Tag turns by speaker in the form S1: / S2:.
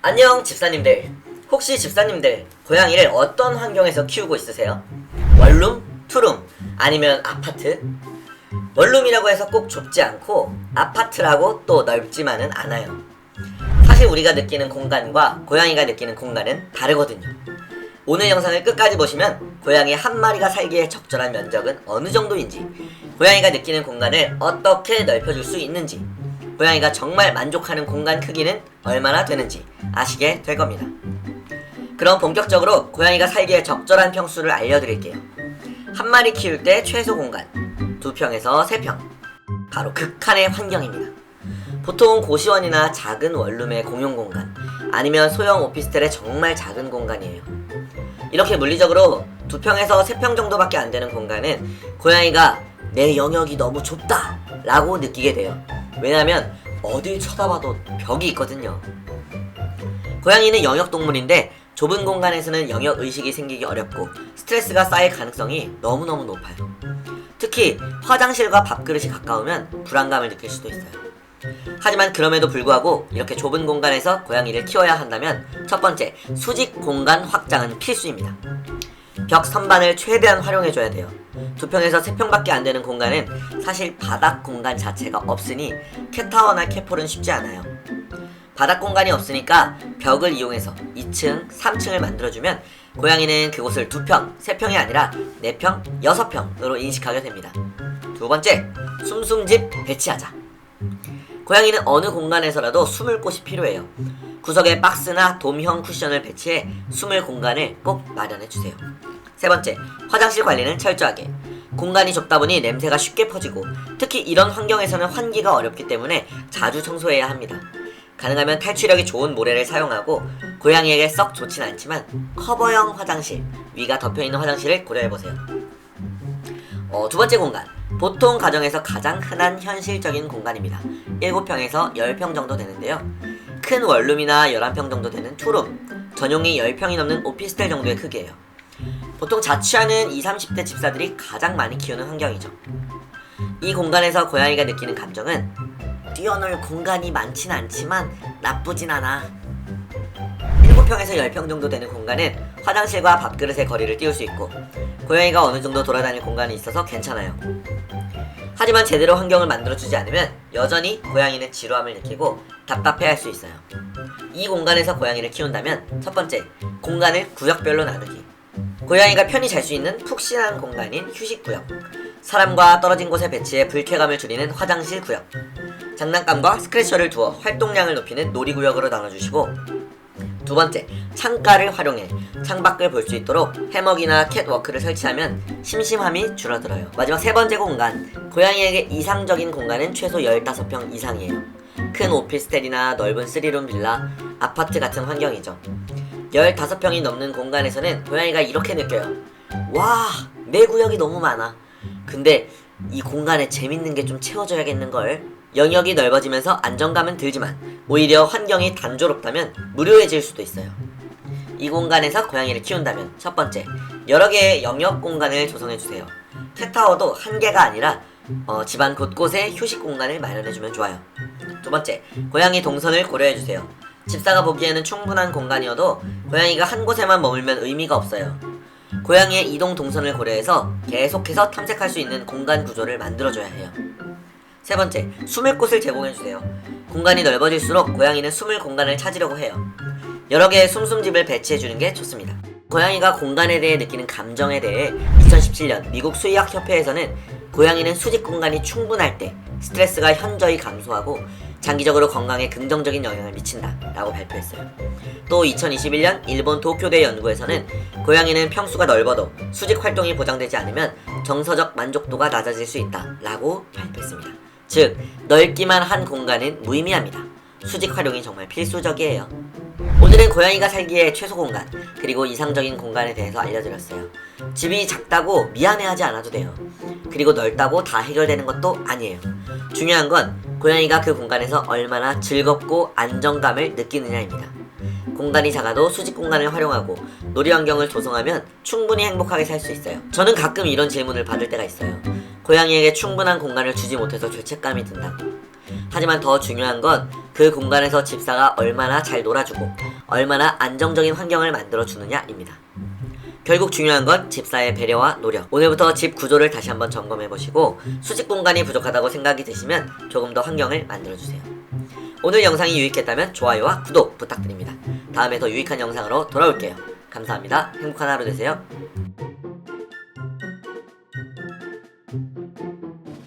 S1: 안녕 집사님들. 혹시 집사님들 고양이를 어떤 환경에서 키우고 있으세요? 원룸? 투룸? 아니면 아파트? 원룸이라고 해서 꼭 좁지 않고 아파트라고 또 넓지만은 않아요. 사실 우리가 느끼는 공간과 고양이가 느끼는 공간은 다르거든요. 오늘 영상을 끝까지 보시면 고양이 한 마리가 살기에 적절한 면적은 어느 정도인지, 고양이가 느끼는 공간을 어떻게 넓혀줄 수 있는지, 고양이가 정말 만족하는 공간 크기는 얼마나 되는지 아시게 될 겁니다. 그럼 본격적으로 고양이가 살기에 적절한 평수를 알려드릴게요. 한 마리 키울 때 최소 공간 2평에서 3평, 바로 극한의 환경입니다. 보통 고시원이나 작은 원룸의 공용 공간, 아니면 소형 오피스텔의 정말 작은 공간이에요. 이렇게 물리적으로 2평에서 3평 정도밖에 안 되는 공간은 고양이가 내 영역이 너무 좁다 라고 느끼게 돼요. 왜냐면 어딜 쳐다봐도 벽이 있거든요. 고양이는 영역동물인데 좁은 공간에서는 영역의식이 생기기 어렵고 스트레스가 쌓일 가능성이 너무너무 높아요. 특히 화장실과 밥그릇이 가까우면 불안감을 느낄 수도 있어요. 하지만 그럼에도 불구하고 이렇게 좁은 공간에서 고양이를 키워야 한다면 첫 번째, 수직 공간 확장은 필수입니다. 벽 선반을 최대한 활용해줘야 돼요. 2평에서 3평밖에 안 되는 공간은 사실 바닥 공간 자체가 없으니 캣타워나 캣폴은 쉽지 않아요. 바닥 공간이 없으니까 벽을 이용해서 2층, 3층을 만들어주면 고양이는 그곳을 2평, 3평이 아니라 4평, 6평으로 인식하게 됩니다. 두 번째, 숨숨집 배치하자. 고양이는 어느 공간에서라도 숨을 곳이 필요해요. 구석에 박스나 돔형 쿠션을 배치해 숨을 공간을 꼭 마련해주세요. 세 번째, 화장실 관리는 철저하게. 공간이 좁다 보니 냄새가 쉽게 퍼지고 특히 이런 환경에서는 환기가 어렵기 때문에 자주 청소해야 합니다. 가능하면 탈취력이 좋은 모래를 사용하고 고양이에게 썩 좋진 않지만 커버형 화장실, 위가 덮여있는 화장실을 고려해보세요. 두 번째 공간, 보통 가정에서 가장 흔한 현실적인 공간입니다. 7평에서 10평 정도 되는데요. 큰 원룸이나 11평 정도 되는 투룸, 전용이 10평이 넘는 오피스텔 정도의 크기예요. 보통 자취하는 20, 30대 집사들이 가장 많이 키우는 환경이죠. 이 공간에서 고양이가 느끼는 감정은 뛰어놀 공간이 많진 않지만 나쁘진 않아. 7평에서 10평 정도 되는 공간은 화장실과 밥그릇의 거리를 띄울 수 있고 고양이가 어느 정도 돌아다닐 공간이 있어서 괜찮아요. 하지만 제대로 환경을 만들어주지 않으면 여전히 고양이는 지루함을 느끼고 답답해할 수 있어요. 이 공간에서 고양이를 키운다면 첫 번째, 공간을 구역별로 나누기. 고양이가 편히 잘 수 있는 푹신한 공간인 휴식구역, 사람과 떨어진 곳에 배치해 불쾌감을 줄이는 화장실 구역, 장난감과 스크래쳐를 두어 활동량을 높이는 놀이구역으로 나눠주시고, 두 번째, 창가를 활용해 창밖을 볼 수 있도록 해먹이나 캣워크를 설치하면 심심함이 줄어들어요. 마지막 세 번째 공간, 고양이에게 이상적인 공간은 최소 15평 이상이에요. 큰 오피스텔이나 넓은 3룸 빌라, 아파트 같은 환경이죠. 15평이 넘는 공간에서는 고양이가 이렇게 느껴요. 와, 내 구역이 너무 많아. 근데 이 공간에 재밌는 게 좀 채워져야겠는걸. 영역이 넓어지면서 안정감은 들지만 오히려 환경이 단조롭다면 무료해질 수도 있어요. 이 공간에서 고양이를 키운다면 첫 번째, 여러 개의 영역 공간을 조성해주세요. 캣타워도 한 개가 아니라 집안 곳곳에 휴식 공간을 마련해주면 좋아요. 두 번째, 고양이 동선을 고려해주세요. 집사가 보기에는 충분한 공간이어도 고양이가 한 곳에만 머물면 의미가 없어요. 고양이의 이동 동선을 고려해서 계속해서 탐색할 수 있는 공간 구조를 만들어줘야 해요. 세 번째, 숨을 곳을 제공해주세요. 공간이 넓어질수록 고양이는 숨을 공간을 찾으려고 해요. 여러 개의 숨숨집을 배치해주는 게 좋습니다. 고양이가 공간에 대해 느끼는 감정에 대해 2017년 미국 수의학협회에서는 고양이는 수직 공간이 충분할 때 스트레스가 현저히 감소하고 장기적으로 건강에 긍정적인 영향을 미친다 라고 발표했어요. 또 2021년 일본 도쿄대 연구에서는 고양이는 평수가 넓어도 수직 활동이 보장되지 않으면 정서적 만족도가 낮아질 수 있다 라고 발표했습니다. 즉, 넓기만 한 공간은 무의미합니다. 수직 활용이 정말 필수적이에요. 오늘은 고양이가 살기에 최소 공간, 그리고 이상적인 공간에 대해서 알려드렸어요. 집이 작다고 미안해하지 않아도 돼요. 그리고 넓다고 다 해결되는 것도 아니에요. 중요한 건 고양이가 그 공간에서 얼마나 즐겁고 안정감을 느끼느냐입니다. 공간이 작아도 수직 공간을 활용하고 놀이 환경을 조성하면 충분히 행복하게 살 수 있어요. 저는 가끔 이런 질문을 받을 때가 있어요. 고양이에게 충분한 공간을 주지 못해서 죄책감이 든다고. 하지만 더 중요한 건 그 공간에서 집사가 얼마나 잘 놀아주고 얼마나 안정적인 환경을 만들어 주느냐입니다. 결국 중요한 건 집사의 배려와 노력. 오늘부터 집 구조를 다시 한번 점검해 보시고 수직 공간이 부족하다고 생각이 드시면 조금 더 환경을 만들어 주세요. 오늘 영상이 유익했다면 좋아요와 구독 부탁드립니다. 다음에 더 유익한 영상으로 돌아올게요. 감사합니다. 행복한 하루 되세요.